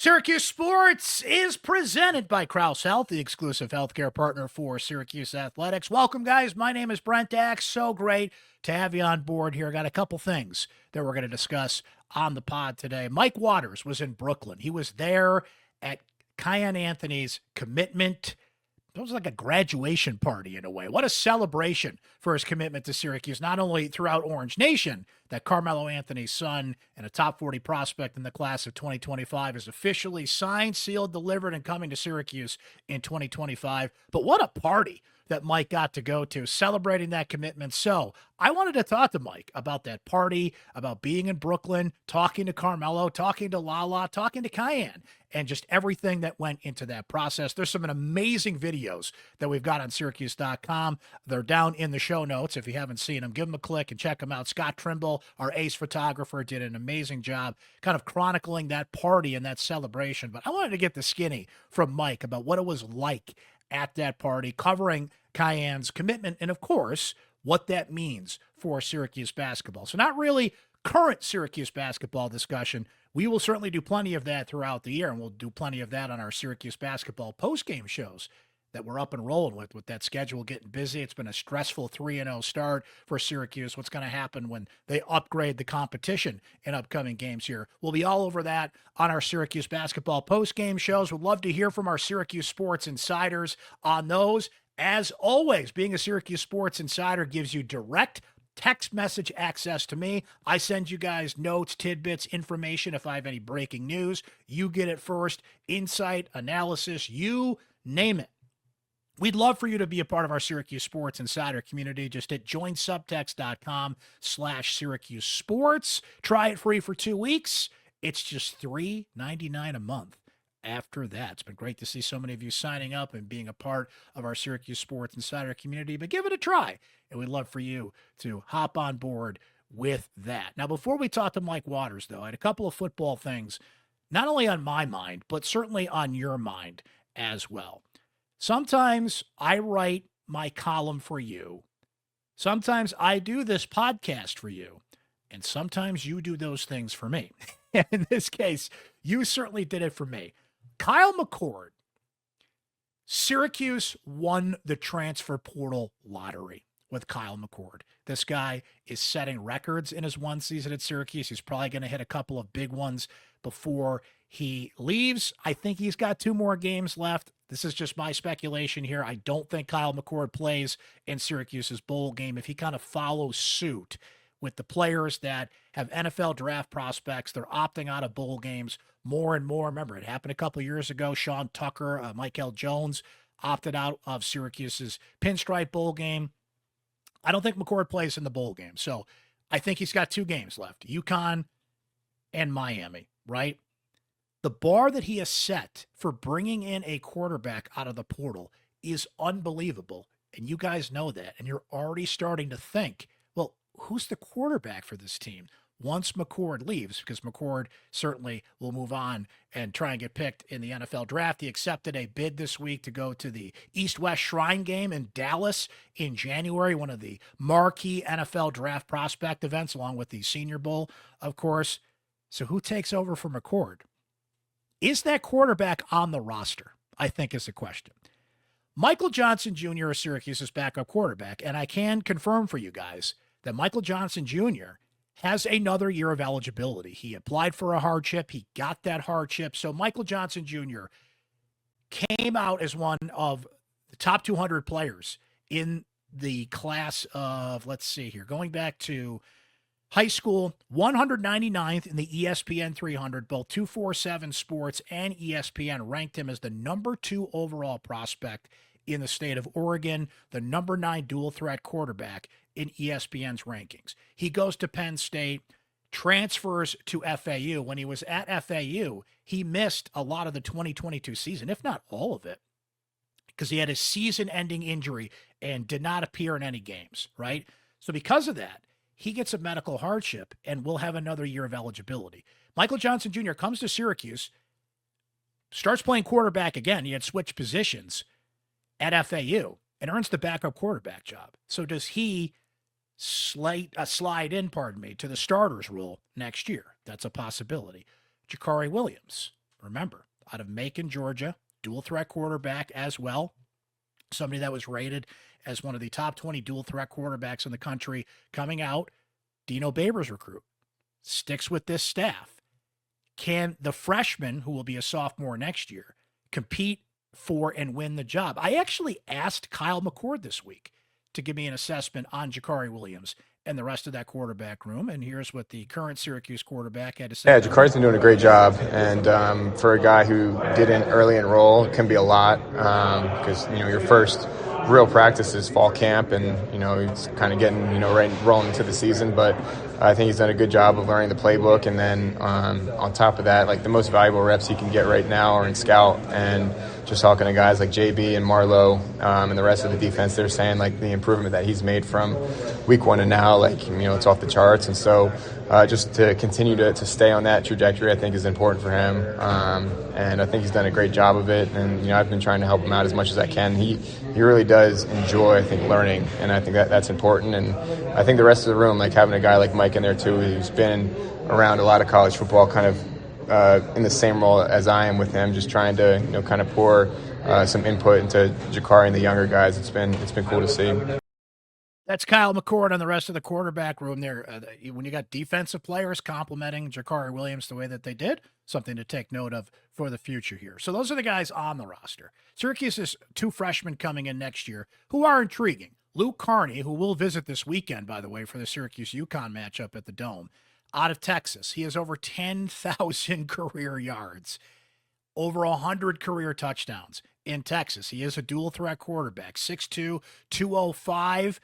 Syracuse Sports is presented by Crouse Health, the exclusive healthcare partner for Syracuse Athletics. Welcome, guys. My name is Brent Axe. So great to have you on board here. Got a couple things that we're going to discuss on the pod today. Mike Waters was in Brooklyn. He was there at Kiyan Anthony's commitment. It was like a graduation party in a way. What a celebration for his commitment to Syracuse, not only throughout Orange Nation, that Carmelo Anthony's son and a top 40 prospect in the class of 2025 is officially signed, sealed, delivered, and coming to Syracuse in 2025. But what a party that Mike got to go to, celebrating that commitment. So I wanted to talk to Mike about that party, about being in Brooklyn, talking to Carmelo, talking to LaLa, talking to Kiyan, and just everything that went into that process. There's some amazing videos that we've got on syracuse.com. They're down in the show notes. If you haven't seen them, give them a click and check them out. Scott Trimble, our ace photographer, did an amazing job kind of chronicling that party and that celebration. But I wanted to get the skinny from Mike about what it was like at that party, covering Kiyan's commitment, and of course, what that means for Syracuse basketball. So not really current Syracuse basketball discussion. We will certainly do plenty of that throughout the year, and we'll do plenty of that on our Syracuse basketball post-game shows that we're up and rolling with that schedule getting busy. It's been a stressful 3-0 start for Syracuse. What's going to happen when they upgrade the competition in upcoming games here? We'll be all over that on our Syracuse basketball post-game shows. We'd love to hear from our Syracuse Sports Insiders on those. As always, being a Syracuse Sports Insider gives you direct text message access to me. I send you guys notes, tidbits, information. If I have any breaking news, you get it first. Insight, analysis, you name it. We'd love for you to be a part of our Syracuse Sports Insider community. Just hit joinsubtext.com/Syracuse Sports. Try it free for 2 weeks. It's just $3.99 a month. After that, it's been great to see so many of you signing up and being a part of our Syracuse Sports Insider community, but give it a try. And we'd love for you to hop on board with that. Now, before we talk to Mike Waters, though, I had a couple of football things, not only on my mind, but certainly on your mind as well. Sometimes I write my column for you. Sometimes I do this podcast for you. And sometimes you do those things for me. In this case, you certainly did it for me. Kyle McCord, Syracuse won the transfer portal lottery with Kyle McCord. This guy is setting records in his one season at Syracuse. He's probably going to hit a couple of big ones before he leaves. I think he's got 2 more games left. This is just my speculation here. I don't think Kyle McCord plays in Syracuse's bowl game. If he kind of follows suit with the players that have NFL draft prospects, they're opting out of bowl games more and more. Remember, it happened a couple of years ago. Sean Tucker, Michael Jones opted out of Syracuse's Pinstripe Bowl game. I don't think McCord plays in the bowl game. So I think he's got 2 games left, UConn and Miami, right? The bar that he has set for bringing in a quarterback out of the portal is unbelievable. And you guys know that. And you're already starting to think, well, who's the quarterback for this team once McCord leaves? Because McCord certainly will move on and try and get picked in the NFL draft. He accepted a bid this week to go to the East-West Shrine Game in Dallas in January, one of the marquee NFL draft prospect events, along with the Senior Bowl, of course. So who takes over for McCord? Is that quarterback on the roster? I think is the question. Michael Johnson Jr. is Syracuse's backup quarterback, and I can confirm for you guys that Michael Johnson Jr. has another year of eligibility. He applied for a hardship. He got that hardship. So Michael Johnson Jr. came out as one of the top 200 players in the class of, let's see here, going back to high school, 199th in the ESPN 300. Both 247 Sports and ESPN ranked him as the number 2 overall prospect in the state of Oregon, the number 9 dual threat quarterback in ESPN's rankings. He goes to Penn State, transfers to FAU. When he was at FAU, he missed a lot of the 2022 season, if not all of it, because he had a season-ending injury and did not appear in any games, right? So because of that, he gets a medical hardship and will have another year of eligibility. Michael Johnson Jr. comes to Syracuse, starts playing quarterback again. He had switched positions at FAU and earns the backup quarterback job. So does he slide in, to the starters role next year? That's a possibility. Jahkari Williams, remember, out of Macon, Georgia, dual threat quarterback as well. Somebody that was rated as one of the top 20 dual threat quarterbacks in the country coming out. Dino Babers recruit. Sticks with this staff. Can the freshman, who will be a sophomore next year, compete for and win the job? I actually asked Kyle McCord this week to give me an assessment on Jahkari Williams and the rest of that quarterback room. And here's what the current Syracuse quarterback had to say. Yeah, Jahkari's been doing a great job. And for a guy who didn't early enroll, it can be a lot because, your first real practice is fall camp and, he's kind of getting, right rolling into the season. But I think he's done a good job of learning the playbook. And then on top of that, like the most valuable reps he can get right now are in scout. And just talking to guys like JB and Marlowe and the rest of the defense, they're saying like the improvement that he's made from week one to now, like, it's off the charts. And so just to continue to stay on that trajectory, I think is important for him. And I think he's done a great job of it. And, I've been trying to help him out as much as I can. He really does enjoy, I think, learning. And I think that's important. And I think the rest of the room, like having a guy like Mike in there too, who's been around a lot of college football kind of in the same role as I am with him, just trying to, kind of pour some input into Jahkari and the younger guys. It's been cool to see. That's Kyle McCord on the rest of the quarterback room there. When you got defensive players complimenting Jahkari Williams the way that they did, something to take note of for the future here. So those are the guys on the roster. Syracuse has 2 freshmen coming in next year who are intriguing. Luke Carney, who will visit this weekend, by the way, for the Syracuse-UConn matchup at the Dome, out of Texas. He has over 10,000 career yards, over 100 career touchdowns in Texas. He is a dual threat quarterback, 6'2", 205,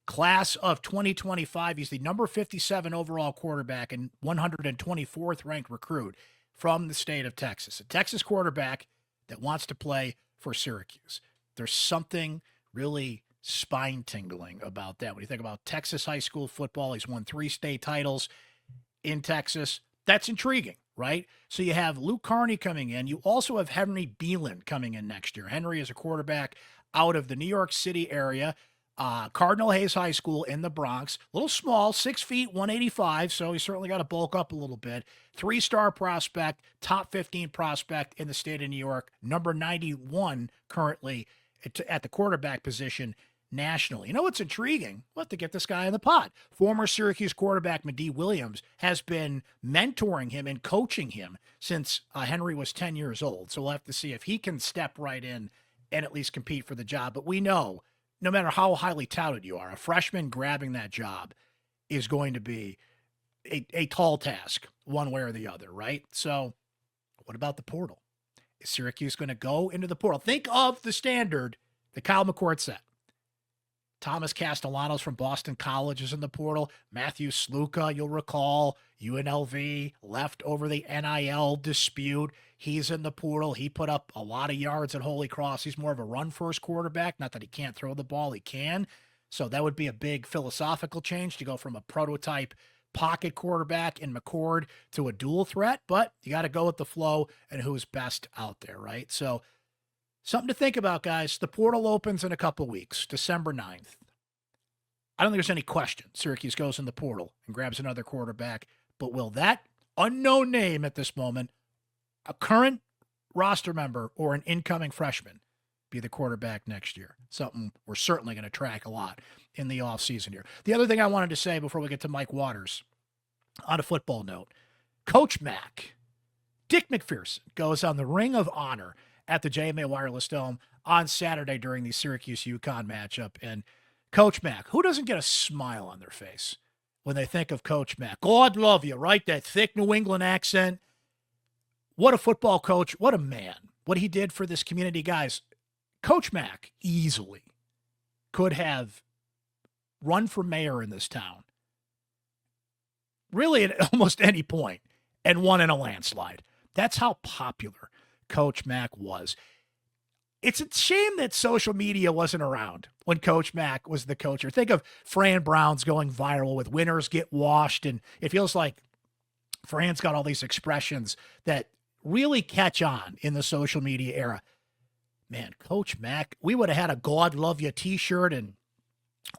class of 2025. He's the number 57 overall quarterback and 124th ranked recruit from the state of Texas. A Texas quarterback that wants to play for Syracuse. There's something really spine-tingling about that. When you think about Texas high school football, he's won 3 state titles in Texas. That's intriguing, right? So you have Luke Carney coming in. You also have Henry Belin coming in next year. Henry is a quarterback out of the New York City area. Cardinal Hayes High School in the Bronx. A little small, 6 feet, 185, so he's certainly got to bulk up a little bit. 3-star prospect, top 15 prospect in the state of New York, number 91 currently at the quarterback position nationally. You know what's intriguing? What to get this guy in the pot. Former Syracuse quarterback Madi Williams has been mentoring him and coaching him since Henry was 10 years old. So we'll have to see if he can step right in and at least compete for the job. But we know, no matter how highly touted you are, a freshman grabbing that job is going to be a tall task one way or the other, right? So what about the portal? Is Syracuse going to go into the portal? Think of the standard that Kyle McCord set. Thomas Castellanos from Boston College is in the portal. Matthew Sluka, you'll recall, UNLV left over the NIL dispute. He's in the portal. He put up a lot of yards at Holy Cross. He's more of a run-first quarterback. Not that he can't throw the ball. He can. So that would be a big philosophical change to go from a prototype pocket quarterback in McCord to a dual threat. But you got to go with the flow and who's best out there, right? So something to think about, guys. The portal opens in a couple weeks, December 9th. I don't think there's any question Syracuse goes in the portal and grabs another quarterback. But will that unknown name at this moment, a current roster member or an incoming freshman, be the quarterback next year? Something we're certainly going to track a lot in the offseason here. The other thing I wanted to say before we get to Mike Waters, on a football note, Coach Mac, Dick MacPherson, goes on the Ring of Honor at the JMA Wireless Dome on Saturday during the Syracuse-UConn matchup. And Coach Mac, who doesn't get a smile on their face when they think of Coach Mac? God love you, right? That thick New England accent. What a football coach. What a man. What he did for this community. Guys, Coach Mac easily could have run for mayor in this town, really at almost any point, and won in a landslide. That's how popular Coach Mac was. It's a shame that social media wasn't around when Coach Mac was the coach. Or think of Fran Brown's going viral with winners get washed, and it feels like Fran's got all these expressions that really catch on in the social media era. Man, Coach Mac, we would have had a God love you t-shirt and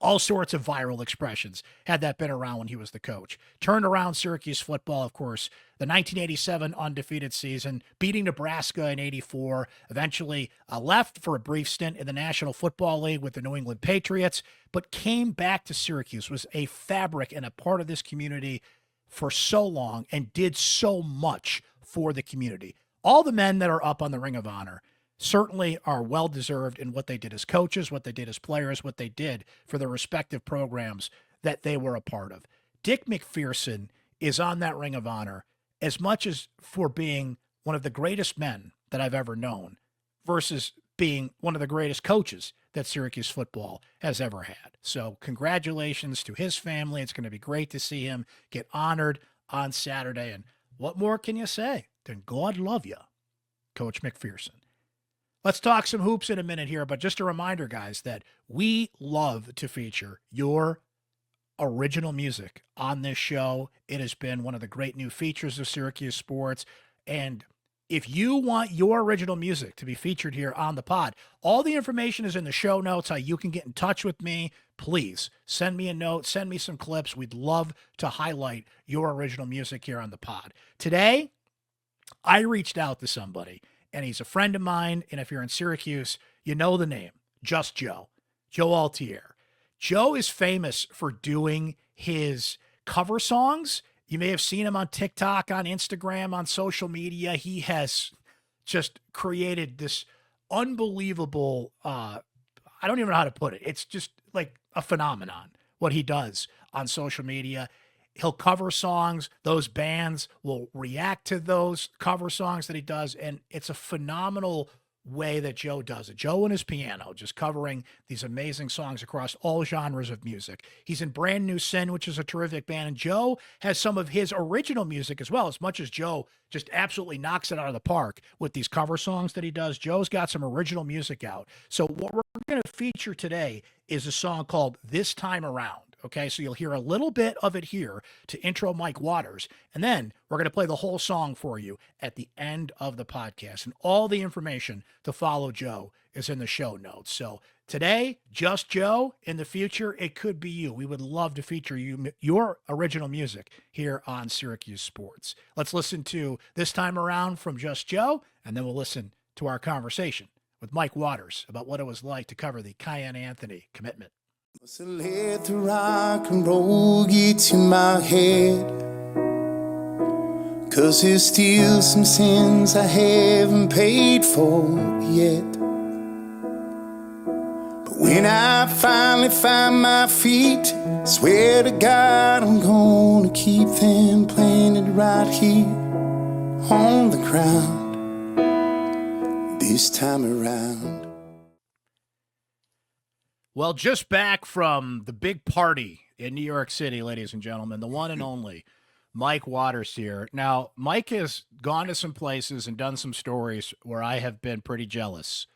all sorts of viral expressions had that been around when he was the coach. Turned around Syracuse football, of course, the 1987 undefeated season, beating Nebraska in 84, eventually left for a brief stint in the National Football League with the New England Patriots, but came back to Syracuse, was a fabric and a part of this community for so long and did so much for the community. All the men that are up on the Ring of Honor certainly are well-deserved in what they did as coaches, what they did as players, what they did for their respective programs that they were a part of. Dick MacPherson is on that Ring of Honor as much as for being one of the greatest men that I've ever known versus being one of the greatest coaches that Syracuse football has ever had. So congratulations to his family. It's going to be great to see him get honored on Saturday. And what more can you say than God love you, Coach MacPherson? Let's talk some hoops in a minute here, but just a reminder, guys, that we love to feature your original music on this show. It has been one of the great new features of Syracuse Sports. And if you want your original music to be featured here on the pod, all the information is in the show notes, how you can get in touch with me. Please send me a note, send me some clips. We'd love to highlight your original music here on the pod. Today, I reached out to somebody, and he's a friend of mine. And if you're in Syracuse, you know the name, Just Joe Altier. Joe is famous for doing his cover songs. You may have seen him on TikTok, on Instagram, on social media. He has just created this unbelievable, I don't even know how to put it. It's just like a phenomenon, what he does on social media. He'll cover songs. Those bands will react to those cover songs that he does. And it's a phenomenal way that Joe does it. Joe and his piano, just covering these amazing songs across all genres of music. He's in Brand New Sin, which is a terrific band. And Joe has some of his original music as well. As much as Joe just absolutely knocks it out of the park with these cover songs that he does, Joe's got some original music out. So what we're going to feature today is a song called This Time Around. Okay, so you'll hear a little bit of it here to intro Mike Waters, and then we're going to play the whole song for you at the end of the podcast. And all the information to follow Joe is in the show notes. So today, Just Joe. In the future, it could be you. We would love to feature your original music here on Syracuse Sports. Let's listen to This Time Around from Just Joe, and then we'll listen to our conversation with Mike Waters about what it was like to cover the Kiyan Anthony commitment. Must have let the rock and roll get to my head, 'cause there's still some sins I haven't paid for yet. But when I finally find my feet, swear to God I'm gonna keep them planted right here on the ground this time around. Well, just back from the big party in New York City, ladies and gentlemen, the one and only Mike Waters here. Now, Mike has gone to some places and done some stories where I have been pretty jealous.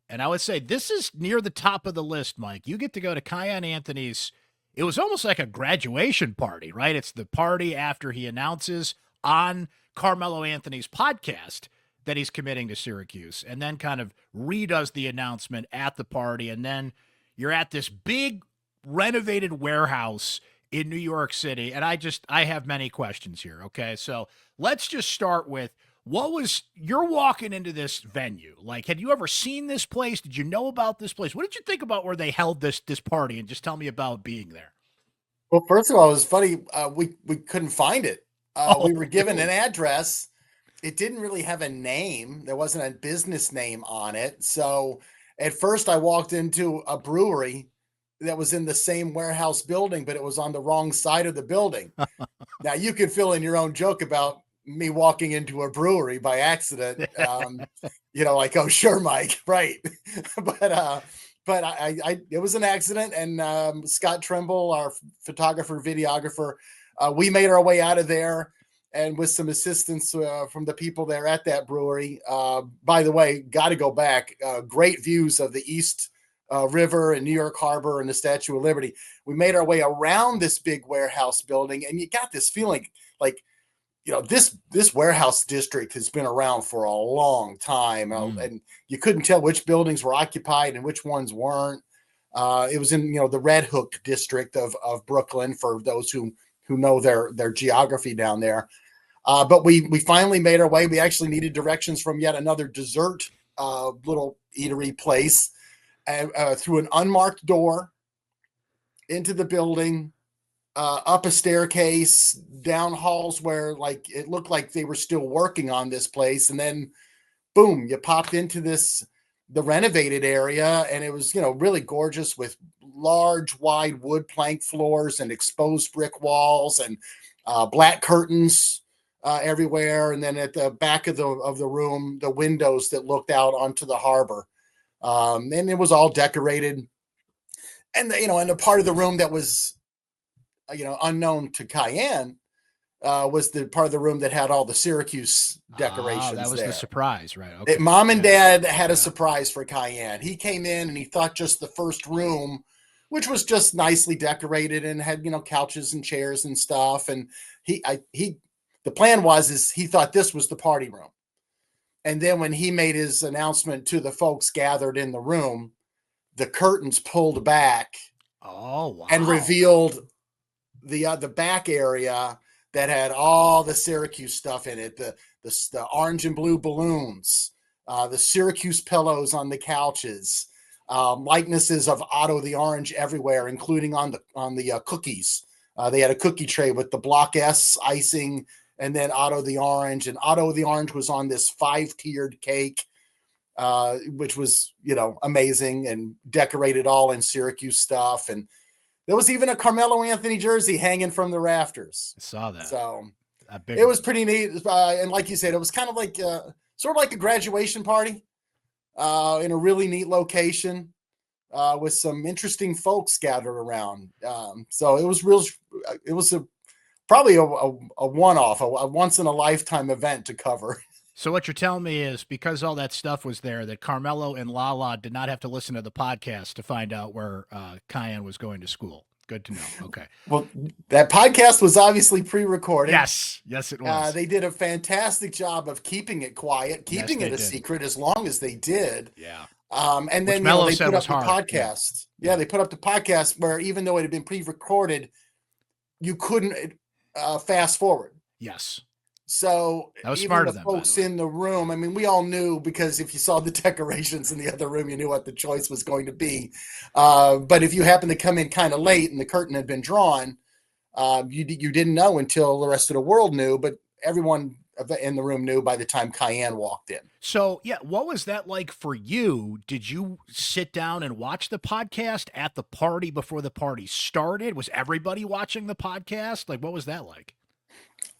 And I would say this is near the top of the list, Mike. You get to go to Kiyan Anthony's. It was almost like a graduation party, right? It's the party after he announces on Carmelo Anthony's podcast that he's committing to Syracuse, and then kind of redoes the announcement at the party, and then you're at this big renovated warehouse in New York City. And I have many questions here. Okay. So let's just start with you're walking into this venue. Like, had you ever seen this place? Did you know about this place? What did you think about where they held this party? And just tell me about being there. Well, first of all, it was funny. We couldn't find it. We were given an really? address. It didn't really have a name. There wasn't a business name on it. So at first, I walked into a brewery that was in the same warehouse building, but it was on the wrong side of the building. Now, you can fill in your own joke about me walking into a brewery by accident. Like, oh, sure, Mike, right. But I it was an accident. And Scott Trimble, our photographer, videographer, we made our way out of there. And with some assistance from the people there at that brewery. By the way, got to go back. Great views of the East River and New York Harbor and the Statue of Liberty. We made our way around this big warehouse building, and you got this feeling like, this warehouse district has been around for a long time, and you couldn't tell which buildings were occupied and which ones weren't. It was in, the Red Hook district of Brooklyn, for those who know their geography down there. But we finally made our way. We actually needed directions from yet another dessert little eatery place, through an unmarked door into the building, up a staircase, down halls where it looked like they were still working on this place. And then boom, you popped into the renovated area, and it was, really gorgeous, with large, wide wood plank floors and exposed brick walls and black curtains everywhere. And then at the back of the room, the windows that looked out onto the harbor. And it was all decorated. And and a part of the room that was, unknown to Kiyan, was the part of the room that had all the Syracuse decorations. That was there. The surprise, right? Okay. Mom and Dad had a surprise for Kiyan. He came in and he thought just the first room, which was just nicely decorated and had, couches and chairs and stuff. And the plan is he thought this was the party room. And then when he made his announcement to the folks gathered in the room, the curtains pulled back. Oh, wow. And revealed the back area that had all the Syracuse stuff in it, the orange and blue balloons, the Syracuse pillows on the couches, likenesses of Otto the Orange everywhere, including on the cookies. They had a cookie tray with the Block S icing, and then Otto the Orange. And Otto the Orange was on this 5-tiered cake, which was, amazing, and decorated all in Syracuse stuff. And there was even a Carmelo Anthony jersey hanging from the rafters. I saw that. So it was pretty neat. And like you said, it was kind of like sort of like a graduation party in a really neat location with some interesting folks gathered around. So it was probably a one-off, a once in a lifetime event to cover. So what you're telling me is, because all that stuff was there, that Carmelo and LaLa did not have to listen to the podcast to find out where Kiyan was going to school. Good to know. Okay. Well, that podcast was obviously pre-recorded. Yes, it was. They did a fantastic job of keeping it quiet, keeping it a secret as long as they did. Yeah. And then they put up the podcast. Yeah, they put up the podcast where, even though it had been pre-recorded, you couldn't fast forward. Yes. So that was even smart the of them, folks in the room, I mean, we all knew, because if you saw the decorations in the other room, you knew what the choice was going to be. But if you happened to come in kind of late and the curtain had been drawn, you didn't know until the rest of the world knew. But everyone in the room knew by the time Kiyan walked in. So, yeah, what was that like for you? Did you sit down and watch the podcast at the party before the party started? Was everybody watching the podcast? Like, what was that like?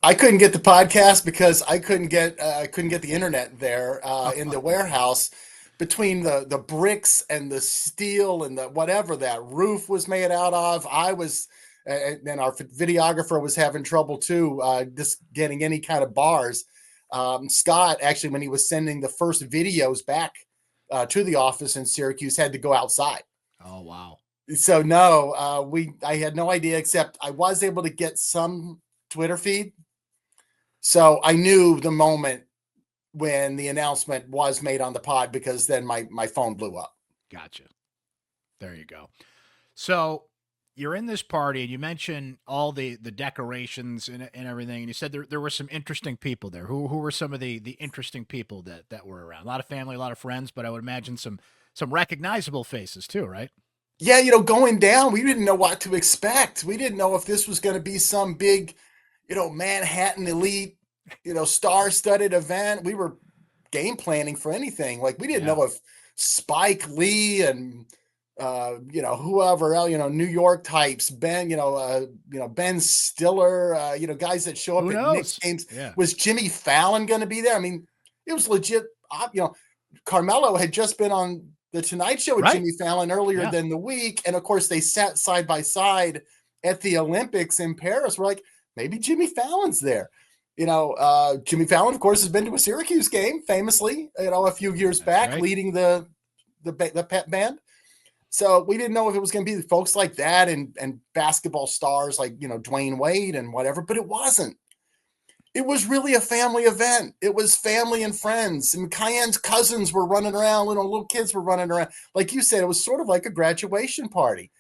I couldn't get the podcast because I couldn't get the internet there in the warehouse. Between the bricks and the steel and the whatever that roof was made out of, and our videographer was having trouble too, just getting any kind of bars. Scott, actually, when he was sending the first videos back to the office in Syracuse, had to go outside. Oh, wow. So no, I had no idea, except I was able to get some Twitter feed. So I knew the moment when the announcement was made on the pod, because then my phone blew up. Gotcha. There you go. So you're in this party, and you mentioned all the decorations and everything, and you said there were some interesting people there. Who were some of the interesting people that were around? A lot of family, a lot of friends, but I would imagine some recognizable faces too, right? Yeah, going down, we didn't know what to expect. We didn't know if this was going to be some big, Manhattan elite, star-studded event. We were game planning for anything. Like, we didn't know if Spike Lee and whoever else, New York types, Ben Stiller, guys that show up at Knicks games. Yeah. Was Jimmy Fallon going to be there? I mean, it was legit. Carmelo had just been on the Tonight Show with Jimmy Fallon earlier than the week, and of course they sat side by side at the Olympics in Paris. We're like, maybe Jimmy Fallon's there. Jimmy Fallon, of course, has been to a Syracuse game famously, a few years back, leading the pep band. So we didn't know if it was going to be folks like that and basketball stars like, Dwayne Wade and whatever, but it wasn't. It was really a family event. It was family and friends. And Kiyan's cousins were running around, little kids were running around. Like you said, it was sort of like a graduation party,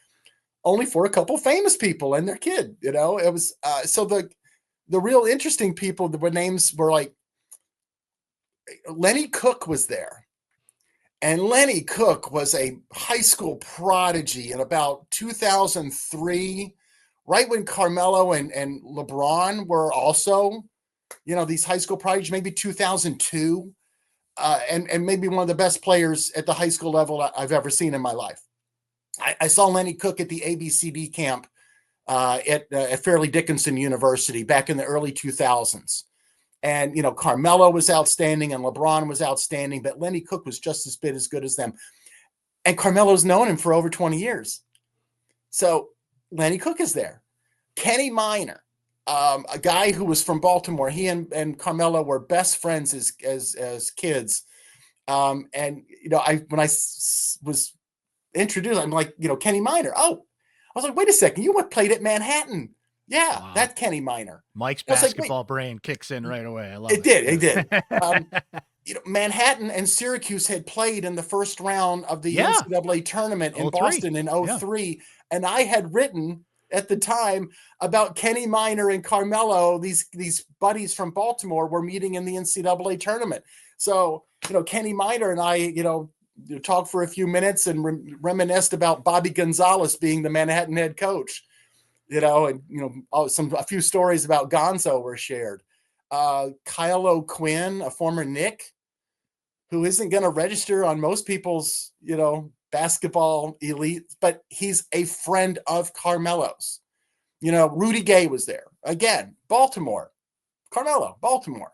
only for a couple famous people and their kid. It was so the real interesting people, the names were like Lenny Cook was there. And Lenny Cook was a high school prodigy in about 2003, right when Carmelo and LeBron were also, these high school prodigies, maybe 2002, and maybe one of the best players at the high school level I've ever seen in my life. I saw Lenny Cook at the ABCD camp at Fairleigh Dickinson University back in the early 2000s. And, Carmelo was outstanding and LeBron was outstanding, but Lenny Cook was just as good as them. And Carmelo's known him for over 20 years. So Lenny Cook is there. Kenny Minor, a guy who was from Baltimore. He and Carmelo were best friends as kids. And, when I was introduced, I'm like, Kenny Minor. Oh, I was like, wait a second. You played at Manhattan. Yeah, wow. That's Kenny Minor. Mike's basketball brain kicks in right away. I love it. It did. Manhattan and Syracuse had played in the first round of the NCAA tournament in Boston in 2003. Yeah. And I had written at the time about Kenny Minor and Carmelo. These buddies from Baltimore were meeting in the NCAA tournament. So, Kenny Minor and I, talked for a few minutes and reminisced about Bobby Gonzalez being the Manhattan head coach. A few stories about Gonzo were shared. Kyle O'Quinn, a former Knick, who isn't going to register on most people's, basketball elite, but he's a friend of Carmelo's. Rudy Gay was there. Again, Baltimore. Carmelo, Baltimore.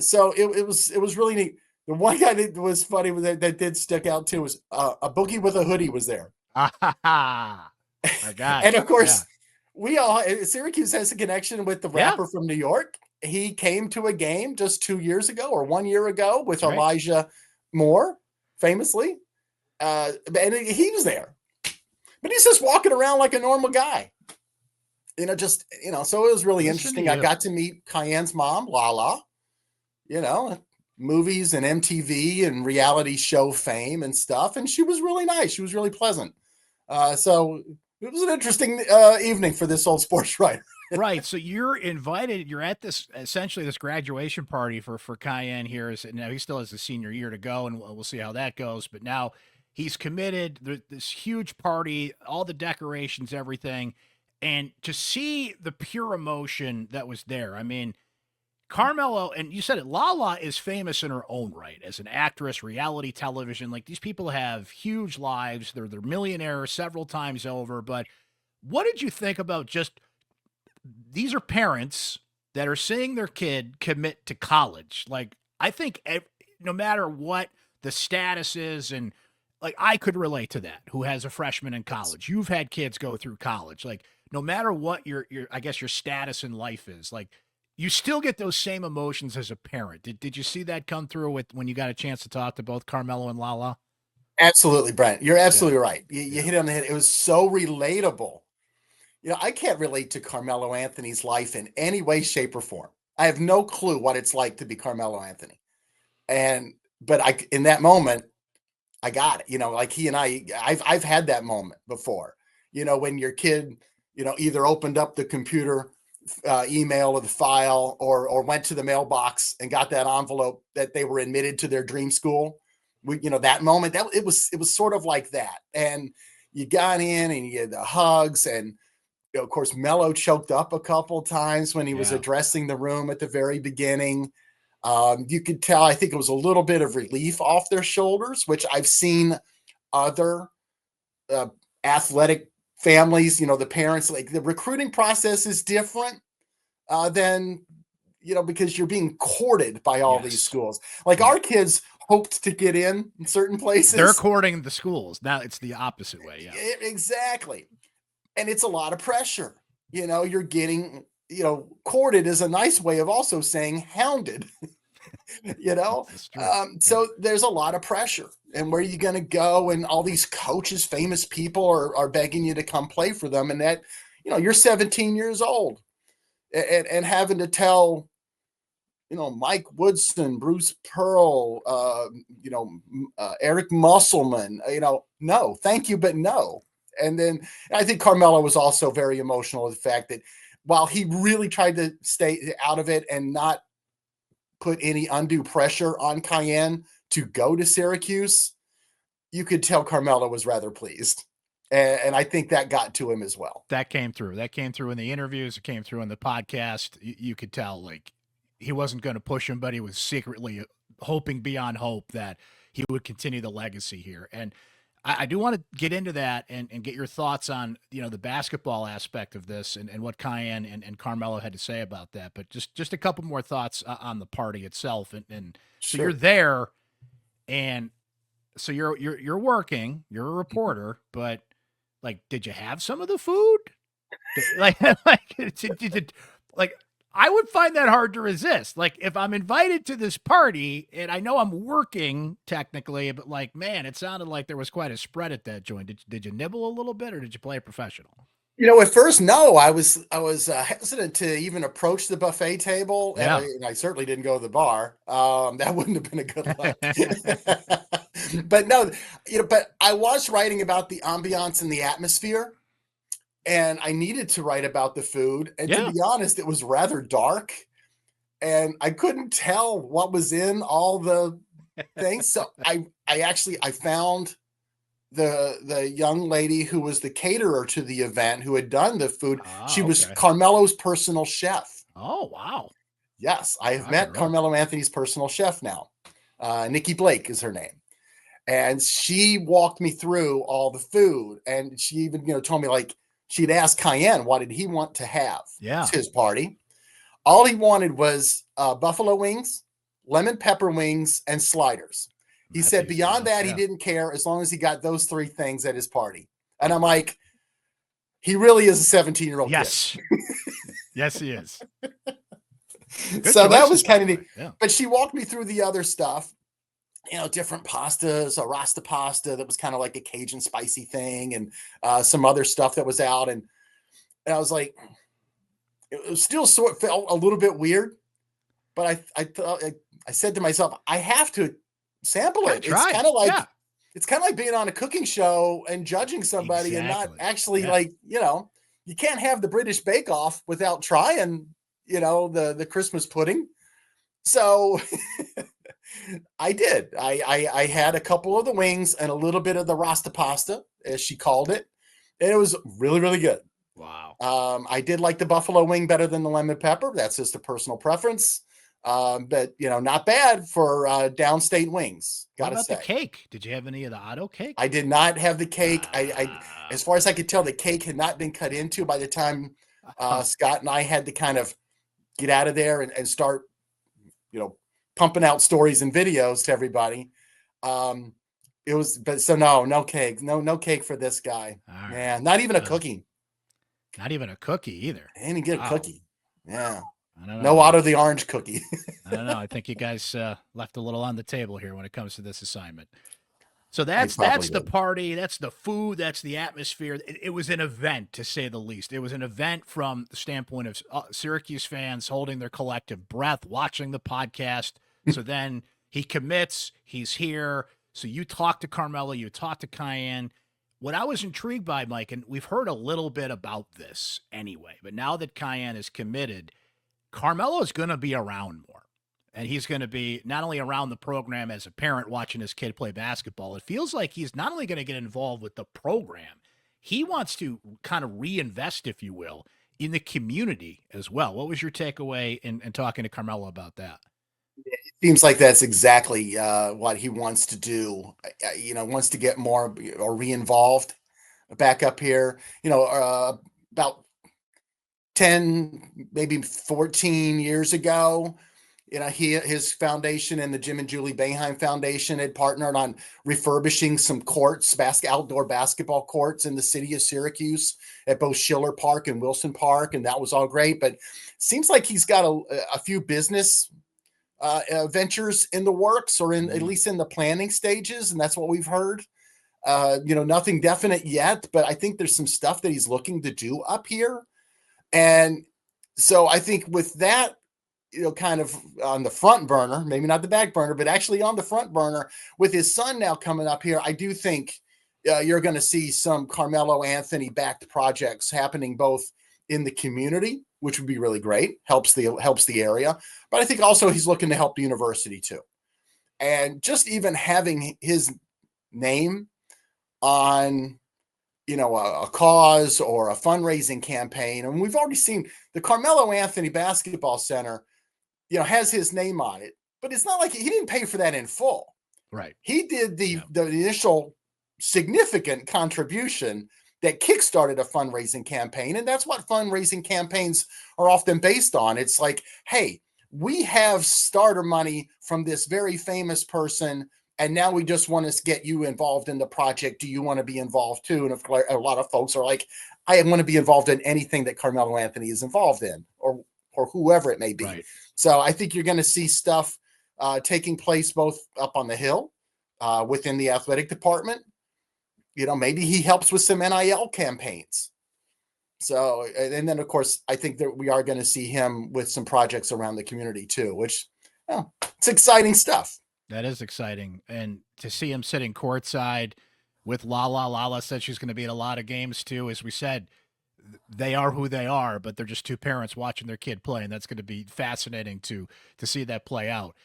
So it was really neat. The one guy that was funny that did stick out too was a Boogie with a Hoodie was there. My God. And of course, Syracuse has a connection with the rapper from New York. He came to a game just 2 years ago or 1 year ago with Elijah Moore, famously. And he was there. But he's just walking around like a normal guy. So it was really interesting. I got to meet Kiyan's mom, LaLa, movies and MTV and reality show fame and stuff. And she was really nice. She was really pleasant. So it was an interesting evening for this old sports writer. Right. So you're invited. You're at this graduation party for Kiyan here. Now he still has a senior year to go, and we'll see how that goes. But now he's committed. This huge party, all the decorations, everything, and to see the pure emotion that was there. I mean, Carmelo, and you said it, LaLa is famous in her own right as an actress, reality television. Like, these people have huge lives. They're millionaires several times over. But what did you think about just, these are parents that are seeing their kid commit to college? Like, I think no matter what the status is, and like, I could relate to that, who has a freshman in college. You've had kids go through college. Like, no matter what your I guess your status in life is, like, you still get those same emotions as a parent. Did you see that come through when you got a chance to talk to both Carmelo and LaLa? Absolutely, Brent. You're absolutely right. You hit it on the head. It was so relatable. I can't relate to Carmelo Anthony's life in any way, shape, or form. I have no clue what it's like to be Carmelo Anthony. But in that moment, I got it. Like he and I've had that moment before. When your kid, either opened up the computer email or the file or went to the mailbox and got that envelope that they were admitted to their dream school. That moment, that it was sort of like that. And you got in and you had the hugs, and of course Melo choked up a couple times when he was addressing the room at the very beginning. You could tell, I think it was a little bit of relief off their shoulders, which I've seen other athletic families, the parents, like, the recruiting process is different than, because you're being courted by all these schools. Like, our kids hoped to get in certain places. They're courting the schools. Now it's the opposite way. Yeah, exactly. And it's a lot of pressure. You're getting, courted is a nice way of also saying hounded. So there's a lot of pressure. And where are you going to go? And all these coaches, famous people are begging you to come play for them. And that, you're 17 years old. and having to tell, Mike Woodson, Bruce Pearl, Eric Musselman, no, thank you, but no. And then I think Carmelo was also very emotional with the fact that while he really tried to stay out of it and not put any undue pressure on Kiyan to go to Syracuse, you could tell Carmelo was rather pleased. And I think that got to him as well. That came through. That came through in the interviews. It came through in the podcast. You could tell, like, he wasn't going to push him, but he was secretly hoping beyond hope that he would continue the legacy here. And I do want to get into that and get your thoughts on, the basketball aspect of this and what Kiyan and Carmelo had to say about that. But just a couple more thoughts on the party itself. And so you're there, and so you're working, you're a reporter, but like, did you have some of the food? Like I would find that hard to resist. Like, if I'm invited to this party and I know I'm working technically, but like, man, it sounded like there was quite a spread at that joint. Did you nibble a little bit, or did you play a professional? At first, no, I was hesitant to even approach the buffet table. Yeah. And I certainly didn't go to the bar. That wouldn't have been a good look. But no, but I was writing about the ambiance and the atmosphere, and I needed to write about the food. And to be honest, it was rather dark, and I couldn't tell what was in all the things. So I found the young lady who was the caterer to the event, who had done the food. She was Carmelo's personal chef. Oh, wow. Yes, I've met Carmelo Anthony's personal chef now. Nikki Blake is her name. And she walked me through all the food. And she even, told me, like, she'd asked Kiyan, what did he want to have? Yeah. It's his party. All he wanted was buffalo wings, lemon pepper wings, and sliders. He said beyond that, he didn't care as long as he got those three things at his party. And I'm like, he really is a 17-year-old kid. Yes, he is. So that was kind of neat. Yeah. But she walked me through the other stuff, different pastas, a rasta pasta that was kind of like a Cajun spicy thing, and some other stuff that was out. And I was like, it was still felt a little bit weird, but I said to myself, I have to sample it. It's kind of like being on a cooking show and judging somebody and not actually you can't have the British Bake Off without trying, the Christmas pudding. So I did. I had a couple of the wings and a little bit of the rasta pasta, as she called it. And it was really, really good. Wow. I did like the buffalo wing better than the lemon pepper. That's just a personal preference. But not bad for downstate wings. Gotta say. The cake? Did you have any of the auto cake? I did not have the cake. I as far as I could tell, the cake had not been cut into by the time Scott and I had to kind of get out of there and start, pumping out stories and videos to everybody. It was, but so no cake, no cake for this guy. Right. Man, not even a cookie. Not even a cookie either. I didn't get a cookie. Yeah. I don't know. No Otto the Orange cookie. I don't know. I think you guys left a little on the table here when it comes to this assignment. So that's the party. That's the food. That's the atmosphere. It was an event, to say the least. It was an event from the standpoint of Syracuse fans holding their collective breath, watching the podcast. So then he commits. He's here. So you talk to Carmelo. You talk to Kiyan. What I was intrigued by, Mike, and we've heard a little bit about this anyway, but now that Kiyan is committed, Carmelo is going to be around more. And he's going to be not only around the program as a parent watching his kid play basketball. It feels like he's not only going to get involved with the program, he wants to kind of reinvest, if you will, in the community as well. What was your takeaway in talking to Carmelo about that? It seems like that's exactly what he wants to do. Wants to get more or re-involved back up here. About 10, maybe 14 years ago, his foundation and the Jim and Julie Boeheim Foundation had partnered on refurbishing some courts, outdoor basketball courts in the city of Syracuse at both Schiller Park and Wilson Park, and that was all great. But it seems like he's got a few business ventures in the works, or at least in the planning stages, and that's what we've heard. Nothing definite yet, but I think there's some stuff that he's looking to do up here. And So I think with that, kind of on the front burner, maybe not the back burner, but actually on the front burner with his son now coming up here, I do think you're going to see some Carmelo Anthony backed projects happening both in the community, which would be really great, helps the area. But I think also he's looking to help the university too. And just even having his name on, a cause or a fundraising campaign. And we've already seen the Carmelo Anthony Basketball Center, has his name on it, but it's not like he didn't pay for that in full. Right. He did the initial significant contribution that kickstarted a fundraising campaign. And that's what fundraising campaigns are often based on. It's like, hey, we have starter money from this very famous person, and now we just want to get you involved in the project. Do you want to be involved too? And a lot of folks are like, I want to be involved in anything that Carmelo Anthony is involved in, or whoever it may be. Right. So I think you're going to see stuff taking place both up on the Hill, within the athletic department. Maybe he helps with some NIL campaigns. So, and then of course, I think that we are going to see him with some projects around the community too, which it's exciting stuff. That is exciting. And to see him sitting courtside with LaLa said she's going to be at a lot of games too. As we said, they are who they are, but they're just two parents watching their kid play. And that's going to be fascinating to see that play out.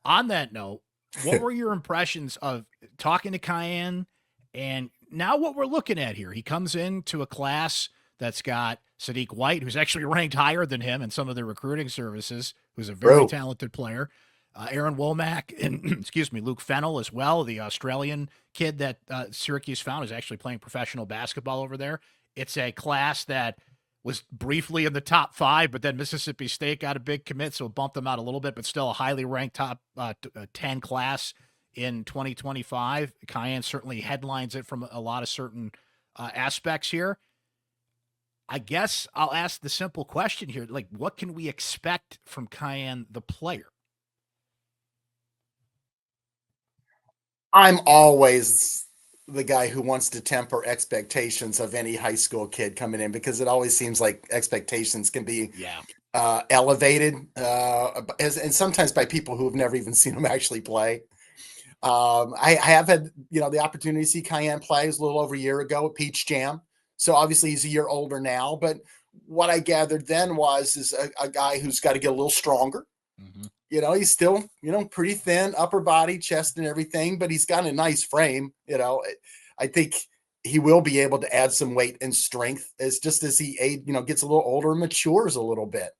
On that note, what were your impressions of talking to Kiyan and now what we're looking at here? He comes into a class that's got Sadiq White, who's actually ranked higher than him in some of the recruiting services, who's a very talented player. Aaron Womack and, Luke Fennell as well, the Australian kid that Syracuse found is actually playing professional basketball over there. It's a class that was briefly in the top 5, but then Mississippi State got a big commit, so it bumped them out a little bit, but still a highly ranked top 10 class in 2025. Kiyan certainly headlines it from a lot of certain aspects here. I guess I'll ask the simple question here. Like, what can we expect from Kiyan, the player? I'm always the guy who wants to temper expectations of any high school kid coming in, because it always seems like expectations can be elevated, and sometimes by people who have never even seen them actually play. I have had, the opportunity to see Kiyan play. It was a little over a year ago at Peach Jam. So obviously he's a year older now, but what I gathered then is a guy who's got to get a little stronger. Mm-hmm. He's still, pretty thin, upper body, chest and everything, but he's got a nice frame. I think he will be able to add some weight and strength as he gets a little older and matures a little bit.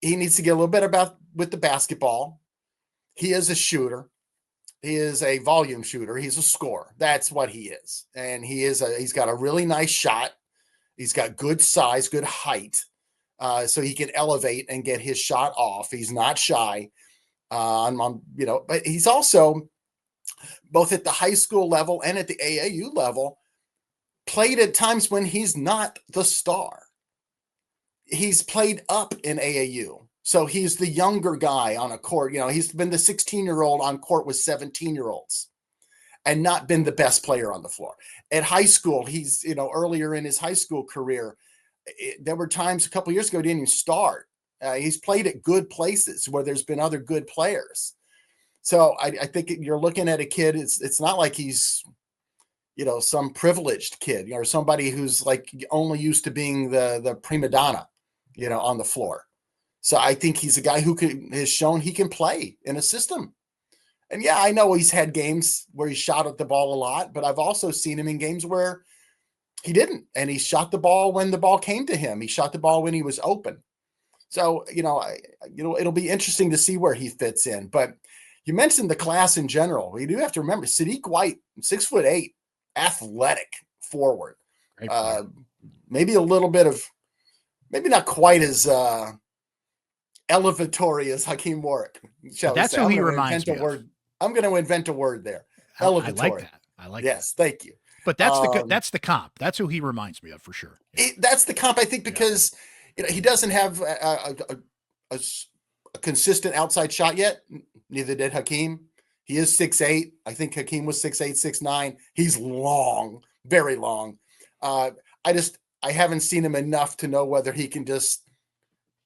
He needs to get a little bit with the basketball. He is a shooter. He is a volume shooter. He's a scorer. That's what he is. And he's got a really nice shot. He's got good size, good height. So he can elevate and get his shot off. He's not shy, but he's also, both at the high school level and at the AAU level, played at times when he's not the star. He's played up in AAU. So he's the younger guy on a court. He's been the 16-year-old on court with 17-year-olds and not been the best player on the floor. At high school, he's, earlier in his high school career, there were times a couple of years ago he didn't even start. He's played at good places where there's been other good players. So I think you're looking at a kid. It's not like he's, some privileged kid, or somebody who's like only used to being the prima donna, on the floor. So I think he's a guy who has shown he can play in a system. And yeah, I know he's had games where he shot at the ball a lot, but I've also seen him in games where he didn't. And he shot the ball when the ball came to him. He shot the ball when he was open. So, it'll be interesting to see where he fits in. But you mentioned the class in general. We do have to remember Sadiq White, 6'8", athletic forward. Maybe a little bit of, maybe not quite as elevatory as Hakeem Warwick. That's who he reminds me of. I'm going to invent a word there. Elevatory. I like that. I like that. Yes, thank you. But that's the comp. That's who he reminds me of for sure. That's the comp, I think, because he doesn't have a consistent outside shot yet. Neither did Hakeem. He is 6'8". I think Hakeem was 6'8", 6'9". He's long, very long. I haven't seen him enough to know whether he can just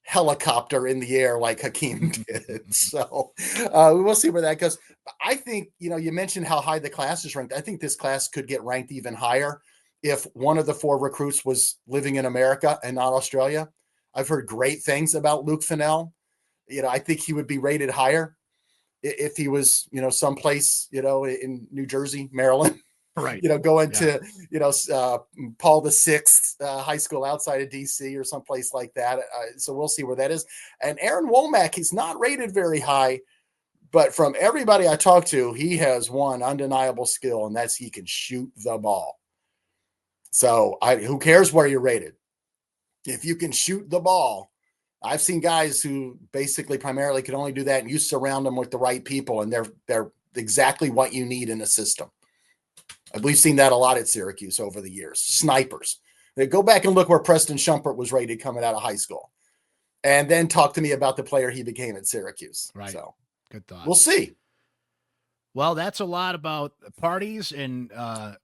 helicopter in the air like Hakeem did. So we'll see where that goes. I think, you mentioned how high the class is ranked. I think this class could get ranked even higher if one of the 4 recruits was living in America and not Australia. I've heard great things about Luke Fennell. I think he would be rated higher if he was, someplace, in New Jersey, Maryland. Right. Going to, Paul VI high school outside of DC or someplace like that. So we'll see where that is. And Aaron Womack, he's not rated very high, but from everybody I talked to, he has one undeniable skill, and that's he can shoot the ball. So who cares where you're rated? If you can shoot the ball, I've seen guys who basically primarily can only do that, and you surround them with the right people, and they're exactly what you need in a system. We've seen that a lot at Syracuse over the years. Snipers. They go back and look where Preston Shumpert was rated coming out of high school, and then talk to me about the player he became at Syracuse. Right. So good thought. We'll see. Well, that's a lot about parties and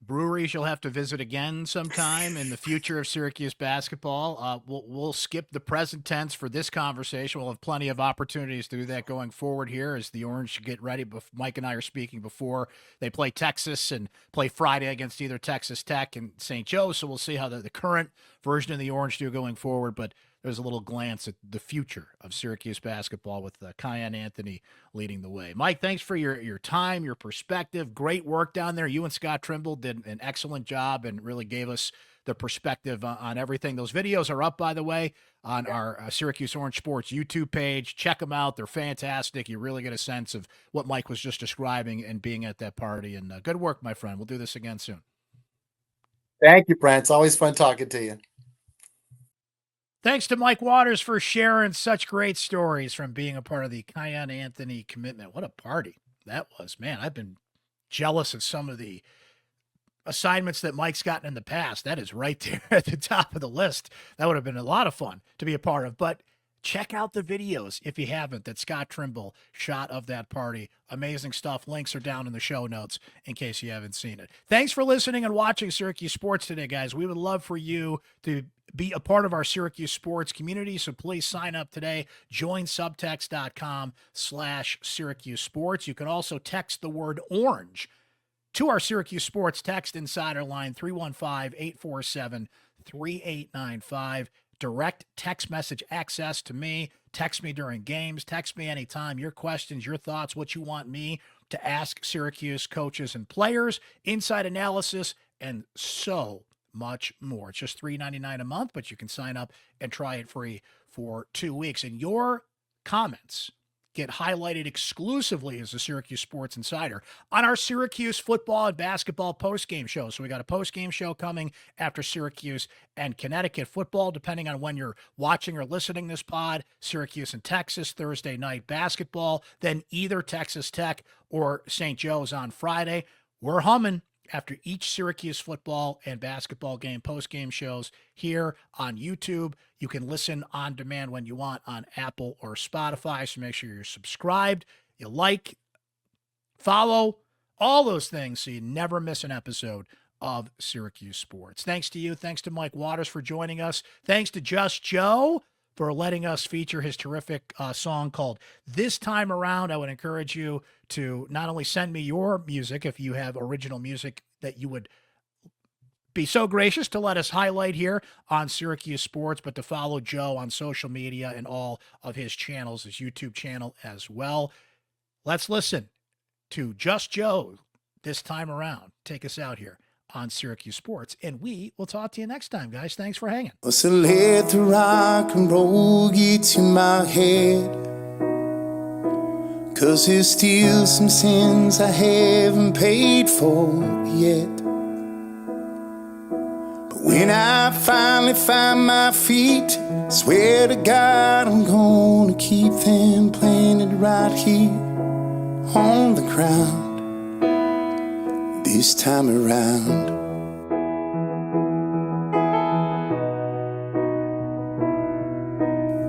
breweries you'll have to visit again sometime in the future of Syracuse basketball. We'll skip the present tense for this conversation. We'll have plenty of opportunities to do that going forward here as the Orange get ready. Mike and I are speaking before they play Texas and play Friday against either Texas Tech and St. Joe. So we'll see how the current version of the Orange do going forward. But there's a little glance at the future of Syracuse basketball with Kiyan Anthony leading the way. Mike, thanks for your time, your perspective. Great work down there. You and Scott Trimble did an excellent job and really gave us the perspective on everything. Those videos are up, by the way, on our Syracuse Orange Sports YouTube page. Check them out. They're fantastic. You really get a sense of what Mike was just describing and being at that party. And good work, my friend. We'll do this again soon. Thank you, Brent. It's always fun talking to you. Thanks to Mike Waters for sharing such great stories from being a part of the Kiyan Anthony commitment. What a party that was, man. I've been jealous of some of the assignments that Mike's gotten in the past. That is right there at the top of the list. That would have been a lot of fun to be a part of. But check out the videos, if you haven't, that Scott Trimble shot of that party. Amazing stuff. Links are down in the show notes in case you haven't seen it. Thanks for listening and watching Syracuse Sports today, guys. We would love for you to be a part of our Syracuse Sports community, so please sign up today. Join subtext.com/Syracuse Sports. You can also text the word orange to our Syracuse Sports Text Insider line, 315-847-3895. Direct text message access to me. Text me during games. Text me anytime. Your questions, your thoughts, what you want me to ask Syracuse coaches and players, inside analysis, and so much more. It's just $3.99 a month, but you can sign up and try it free for 2 weeks. And your comments get highlighted exclusively as a Syracuse Sports Insider on our Syracuse football and basketball postgame show. So we got a postgame show coming after Syracuse and Connecticut football, depending on when you're watching or listening this pod. Syracuse and Texas Thursday night basketball, then either Texas Tech or St. Joe's on Friday. We're humming after each Syracuse football and basketball game post-game shows here on YouTube. You can listen on demand when you want on Apple or Spotify, so make sure you're subscribed, you like, follow, all those things so you never miss an episode of Syracuse Sports. Thanks to you. Thanks to Mike Waters for joining us. Thanks to Just Joe for letting us feature his terrific song called This Time Around. I would encourage you to not only send me your music, if you have original music that you would be so gracious to let us highlight here on Syracuse Sports, but to follow Joe on social media and all of his channels, his YouTube channel as well. Let's listen to Just Joe This Time Around. Take us out here on Syracuse Sports, and we will talk to you next time, guys. Thanks for hanging. So let the rock and roll get to my head, 'cause there's still some sins I haven't paid for yet. But when I finally find my feet, swear to God I'm gonna keep them planted right here on the ground. This time around,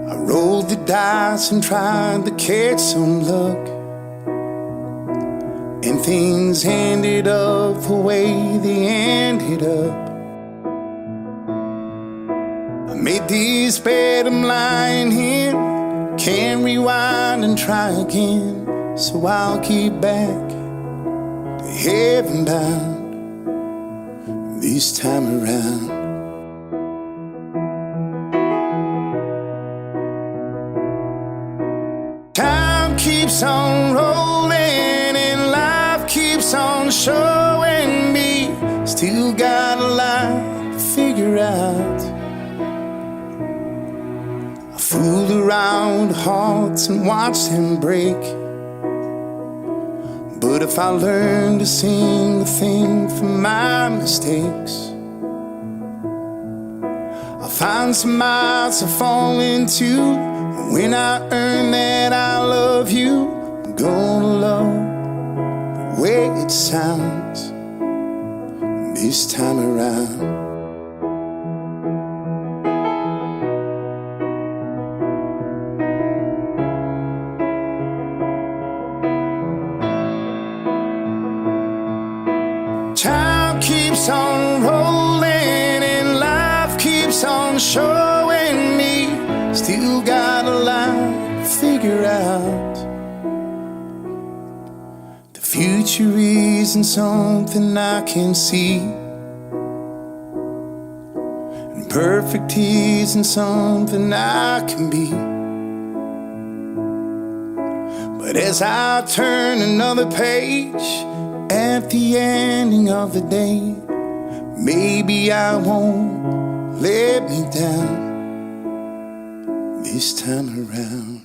I rolled the dice and tried to catch some luck, and things ended up the way they ended up. I made this bed, I'm lying here. Can't rewind and try again. So I'll keep back to heaven bound this time around. Time keeps on rolling and life keeps on showing me. Still got a lot to figure out. I fooled around hearts and watched them break. But if I learn to sing a thing from my mistakes, I'll find some miles to fall into. When I earn that I love you, I'm gonna love the way it sounds this time around. Time keeps on rolling and life keeps on showing me. Still got a lot to figure out. The future isn't something I can see, and perfect isn't something I can be. But as I turn another page at the ending of the day, maybe I won't let me down this time around.